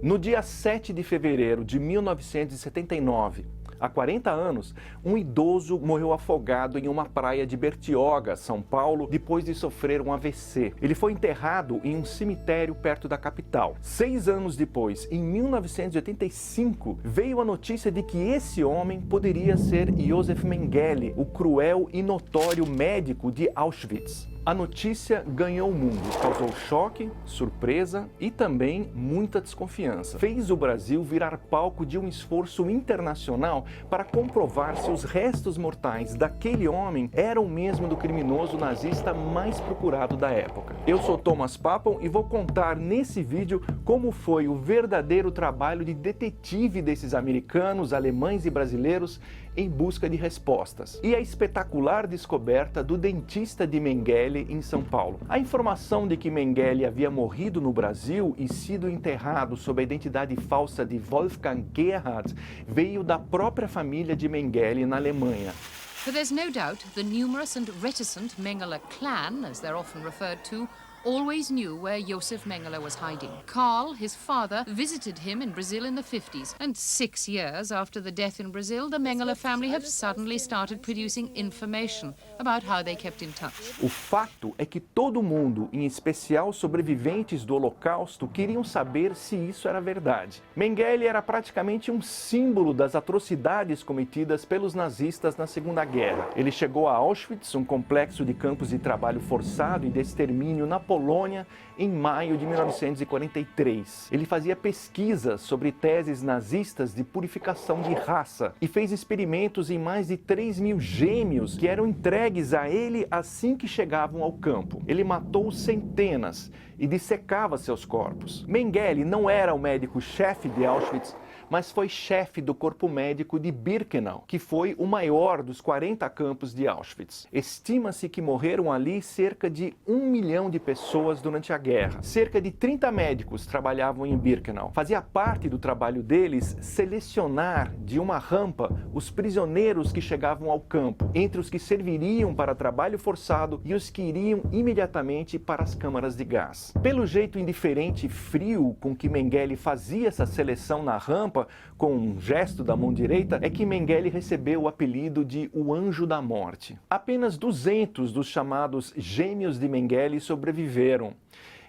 No dia 7 de fevereiro de 1979, há 40 anos, um idoso morreu afogado em uma praia de Bertioga, São Paulo, depois de sofrer um AVC. Ele foi enterrado em um cemitério perto da capital. 6 anos depois, em 1985, veio a notícia de que esse homem poderia ser Josef Mengele, o cruel e notório médico de Auschwitz. A notícia ganhou o mundo, causou choque, surpresa e também muita desconfiança. Fez o Brasil virar palco de um esforço internacional para comprovar se os restos mortais daquele homem eram mesmo do criminoso nazista mais procurado da época. Eu sou Thomas Papon e vou contar nesse vídeo como foi o verdadeiro trabalho de detetive desses americanos, alemães e brasileiros em busca de respostas. E a espetacular descoberta do dentista de Mengele em São Paulo. A informação de que Mengele havia morrido no Brasil e sido enterrado sob a identidade falsa de Wolfgang Gerhard veio da própria família de Mengele na Alemanha. For there's no doubt the numerous and reticent Mengele clan, as they're often referred to, always knew where Josef Mengele was hiding. Karl, his father, visited him in Brazil in the 50s, and 6 years after the death in Brazil, the Mengele family have suddenly started producing information about how they kept in touch. O fato é que todo mundo, em especial sobreviventes do Holocausto, queriam saber se isso era verdade. Mengele era praticamente um símbolo das atrocidades cometidas pelos nazistas na Segunda Guerra. Ele chegou a Auschwitz, um complexo de campos de trabalho forçado e de extermínio na Polônia, em maio de 1943. Ele fazia pesquisas sobre teses nazistas de purificação de raça e fez experimentos em mais de 3.000 gêmeos que eram entregues a ele assim que chegavam ao campo. Ele matou centenas e dissecava seus corpos. Mengele não era o médico-chefe de Auschwitz, mas foi chefe do corpo médico de Birkenau, que foi o maior dos 40 campos de Auschwitz. Estima-se que morreram ali cerca de 1 milhão de pessoas durante a guerra. Cerca de 30 médicos trabalhavam em Birkenau. Fazia parte do trabalho deles selecionar de uma rampa os prisioneiros que chegavam ao campo, entre os que serviriam para trabalho forçado e os que iriam imediatamente para as câmaras de gás. Pelo jeito indiferente e frio com que Mengele fazia essa seleção na rampa, com um gesto da mão direita, é que Mengele recebeu o apelido de o Anjo da Morte. Apenas 200 dos chamados gêmeos de Mengele sobreviveram.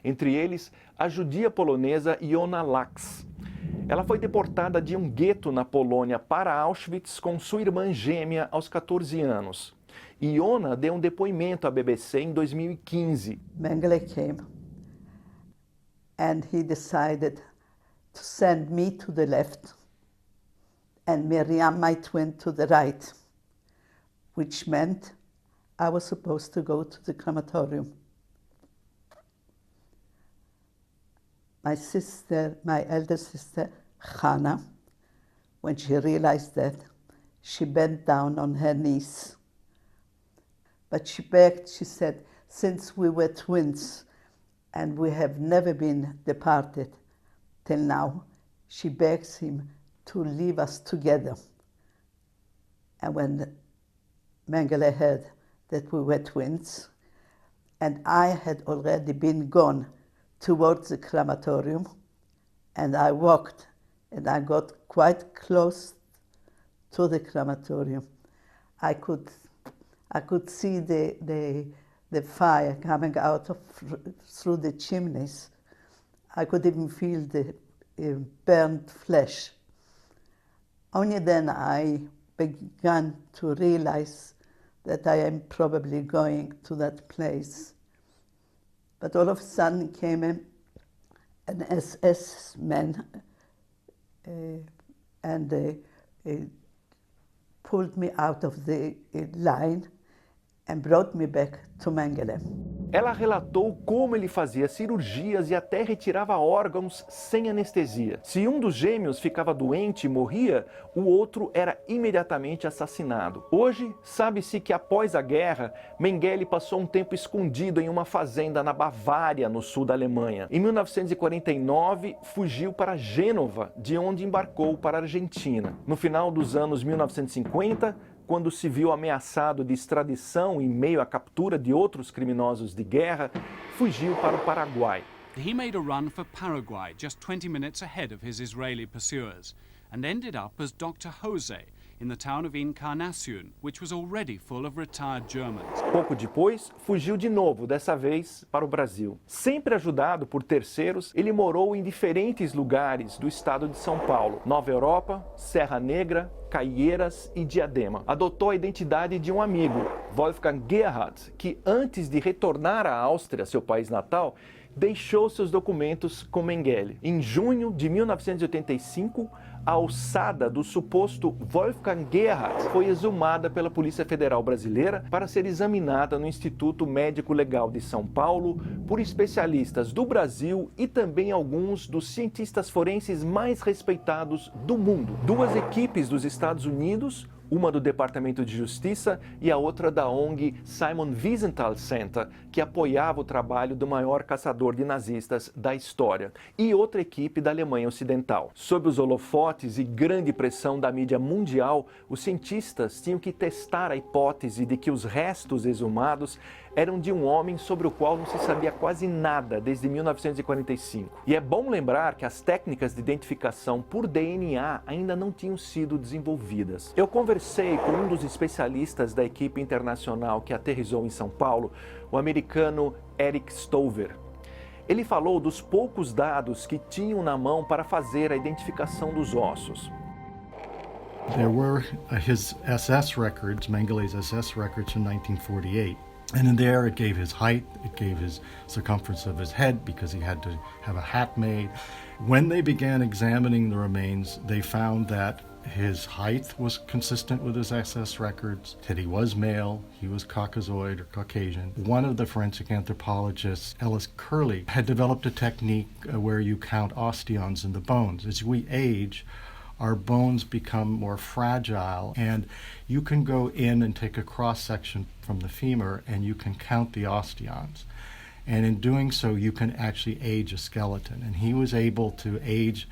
Entre eles, a judia polonesa Iona Lacz. Ela foi deportada de um gueto na Polônia para Auschwitz com sua irmã gêmea aos 14 anos. Iona deu um depoimento à BBC em 2015. Mengele came and he decided to send me to the left and Miriam, my twin, to the right, which meant I was supposed to go to the crematorium. My sister, my elder sister, Hannah, when she realized that, she bent down on her knees. But she begged, she said, since we were twins and we have never been departed till now, she begs him to leave us together. And when Mengele heard that we were twins, and I had already been gone towards the crematorium, and I walked, and I got quite close to the crematorium. I could see the fire coming out through the chimneys. I could even feel the burnt flesh. Only then I began to realize that I am probably going to that place. But all of a sudden came an SS man and pulled me out of the line and brought me back to Mengele. Ela relatou como ele fazia cirurgias e até retirava órgãos sem anestesia. Se um dos gêmeos ficava doente e morria, o outro era imediatamente assassinado. Hoje, sabe-se que após a guerra, Mengele passou um tempo escondido em uma fazenda na Bavária, no sul da Alemanha. Em 1949, fugiu para Gênova, de onde embarcou para a Argentina. No final dos anos 1950, quando se viu ameaçado de extradição em meio à captura de outros criminosos de guerra, fugiu para o Paraguai. He made a run for Paraguay, just 20 minutes ahead of his Israeli pursuers, and ended up as Dr. Jose in the town of Encarnacion, which was already full of retired Germans. Pouco depois, fugiu de novo, dessa vez para o Brasil. Sempre ajudado por terceiros, ele morou em diferentes lugares do estado de São Paulo: Nova Europa, Serra Negra, Caieiras e Diadema. Adotou a identidade de um amigo, Wolfgang Gerhardt, que antes de retornar à Áustria, seu país natal, deixou seus documentos com Mengele. Em junho de 1985, a alçada do suposto Wolfgang Gerhardt foi exumada pela Polícia Federal Brasileira para ser examinada no Instituto Médico Legal de São Paulo por especialistas do Brasil e também alguns dos cientistas forenses mais respeitados do mundo. Duas equipes dos Estados Unidos, uma do Departamento de Justiça e a outra da ONG Simon Wiesenthal Center, que apoiava o trabalho do maior caçador de nazistas da história, e outra equipe da Alemanha Ocidental. Sob os holofotes e grande pressão da mídia mundial, os cientistas tinham que testar a hipótese de que os restos exumados eram de um homem sobre o qual não se sabia quase nada desde 1945. E é bom lembrar que as técnicas de identificação por DNA ainda não tinham sido desenvolvidas. Eu conversei com um dos especialistas da equipe internacional que aterrissou em São Paulo, o americano Eric Stover. Ele falou dos poucos dados que tinham na mão para fazer a identificação dos ossos. There were his SS records, Mengele's SS records from 1948. And in there it gave his height, it gave his circumference of his head because he had to have a hat made. When they began examining the remains, they found that his height was consistent with his SS records, that he was male, he was Caucasoid or Caucasian. One of the forensic anthropologists, Ellis Curley, had developed a technique where you count osteons in the bones. As we age, our bones become more fragile, and you can go in and take a cross-section from the femur and you can count the osteons. And in doing so, you can actually age a skeleton. And he was able to age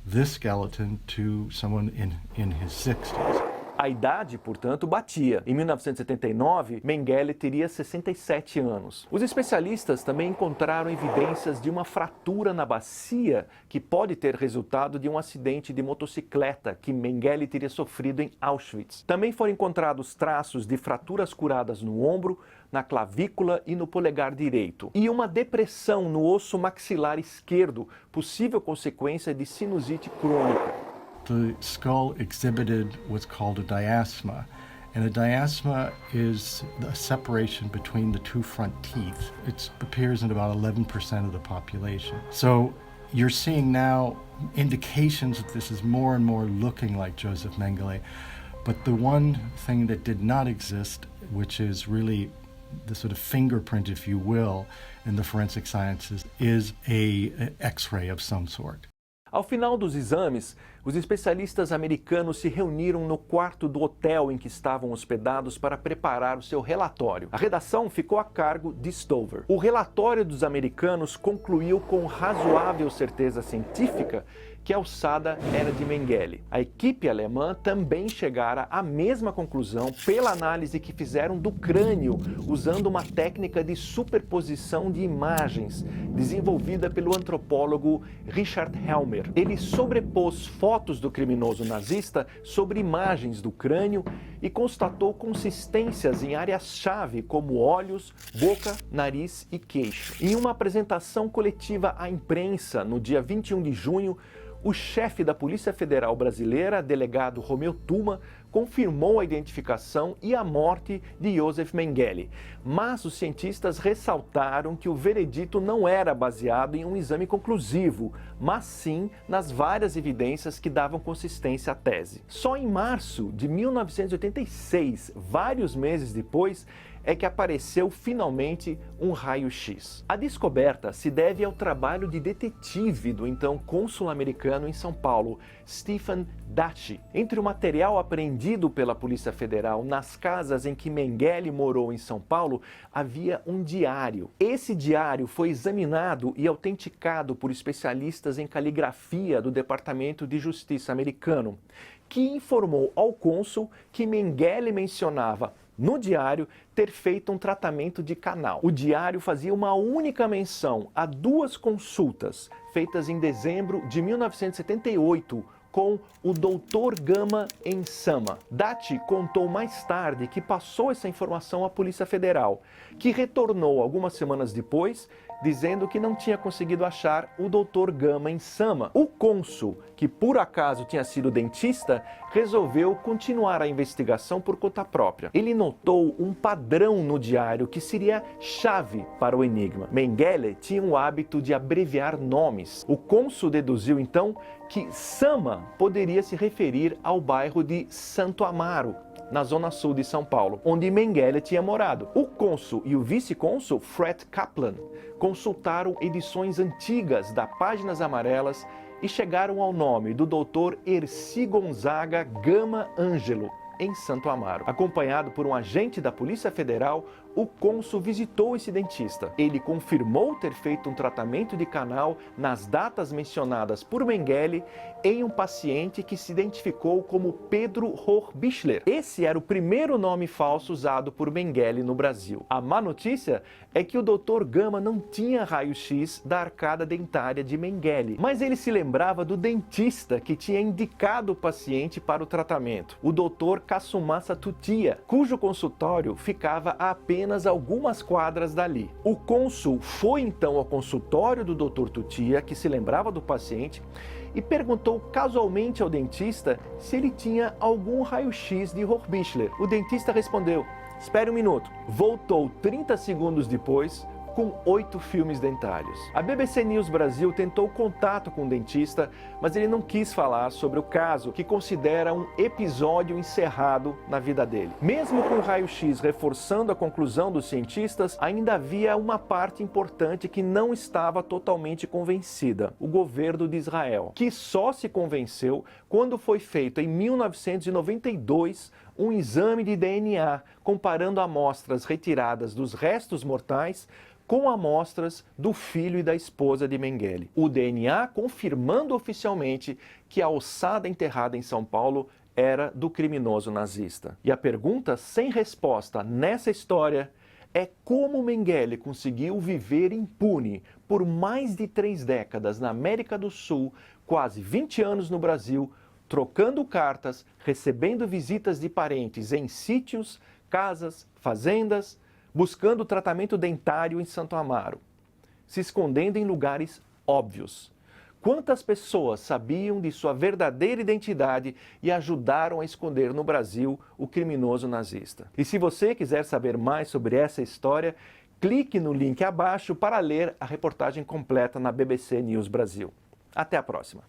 this skeleton to someone in his 60s. A idade, portanto, batia. Em 1979, Mengele teria 67 anos. Os especialistas também encontraram evidências de uma fratura na bacia que pode ter resultado de um acidente de motocicleta que Mengele teria sofrido em Auschwitz. Também foram encontrados traços de fraturas curadas no ombro, na clavícula e no polegar direito. E uma depressão no osso maxilar esquerdo, possível consequência de sinusite crônica. The skull exhibited what's called a diastema, and a diastema is a separation between the two front teeth. It appears in about 11% of the population. So you're seeing now indications that this is more and more looking like Joseph Mengele, but the one thing that did not exist, which is really the sort of fingerprint, if you will, in the forensic sciences, is an X-ray of some sort. Ao final dos exames, os especialistas americanos se reuniram no quarto do hotel em que estavam hospedados para preparar o seu relatório. A redação ficou a cargo de Stover. O relatório dos americanos concluiu com razoável certeza científica que a alçada era de Mengele. A equipe alemã também chegara à mesma conclusão pela análise que fizeram do crânio, usando uma técnica de superposição de imagens, desenvolvida pelo antropólogo Richard Helmer. Ele sobrepôs fotos do criminoso nazista sobre imagens do crânio e constatou consistências em áreas-chave como olhos, boca, nariz e queixo. Em uma apresentação coletiva à imprensa no dia 21 de junho, o chefe da Polícia Federal Brasileira, delegado Romeu Tuma, confirmou a identificação e a morte de Joseph Mengele. Mas os cientistas ressaltaram que o veredito não era baseado em um exame conclusivo, mas sim nas várias evidências que davam consistência à tese. Só em março de 1986, vários meses depois, é que apareceu finalmente um raio-x. A descoberta se deve ao trabalho de detetive do então cônsul americano em São Paulo, Stephen Dachi. Entre o material apreendido pela Polícia Federal nas casas em que Mengele morou em São Paulo, havia um diário. Esse diário foi examinado e autenticado por especialistas em caligrafia do Departamento de Justiça americano, que informou ao cônsul que Mengele mencionava no diário, ter feito um tratamento de canal. O diário fazia uma única menção a 2 consultas feitas em dezembro de 1978 com o Dr. Gama em Sama. Dati contou mais tarde que passou essa informação à Polícia Federal, que retornou algumas semanas depois, dizendo que não tinha conseguido achar o Dr. Gama em Sama. O cônsul, que por acaso tinha sido dentista, resolveu continuar a investigação por conta própria. Ele notou um padrão no diário que seria chave para o enigma. Mengele tinha o hábito de abreviar nomes. O cônsul deduziu então que Sama poderia se referir ao bairro de Santo Amaro, na zona sul de São Paulo, onde Mengele tinha morado. O cônsul e o vice-cônsul, Fred Kaplan, consultaram edições antigas da Páginas Amarelas e chegaram ao nome do Dr. Erci Gonzaga Gama Ângelo, em Santo Amaro. Acompanhado por um agente da Polícia Federal, o cônsul visitou esse dentista. Ele confirmou ter feito um tratamento de canal nas datas mencionadas por Mengele em um paciente que se identificou como Pedro Hochbichler. Esse era o primeiro nome falso usado por Mengele no Brasil. A má notícia é que o Dr. Gama não tinha raio-x da arcada dentária de Mengele, mas ele se lembrava do dentista que tinha indicado o paciente para o tratamento, o Dr. Kasumasa Tutia, cujo consultório ficava a apenas algumas quadras dali. O cônsul foi então ao consultório do Dr. Tutia, que se lembrava do paciente, e perguntou casualmente ao dentista se ele tinha algum raio-x de Hochbichler. O dentista respondeu: "Espere um minuto." Voltou 30 segundos depois, com 8 filmes dentários. A BBC News Brasil tentou contato com o dentista, mas ele não quis falar sobre o caso, que considera um episódio encerrado na vida dele. Mesmo com o raio-x reforçando a conclusão dos cientistas, ainda havia uma parte importante que não estava totalmente convencida: o governo de Israel, que só se convenceu quando foi feito em 1992 um exame de DNA comparando amostras retiradas dos restos mortais com amostras do filho e da esposa de Mengele. O DNA confirmando oficialmente que a ossada enterrada em São Paulo era do criminoso nazista. E a pergunta sem resposta nessa história é como Mengele conseguiu viver impune por mais de 3 décadas na América do Sul, quase 20 anos no Brasil, trocando cartas, recebendo visitas de parentes em sítios, casas, fazendas, buscando tratamento dentário em Santo Amaro, se escondendo em lugares óbvios. Quantas pessoas sabiam de sua verdadeira identidade e ajudaram a esconder no Brasil o criminoso nazista? E se você quiser saber mais sobre essa história, clique no link abaixo para ler a reportagem completa na BBC News Brasil. Até a próxima!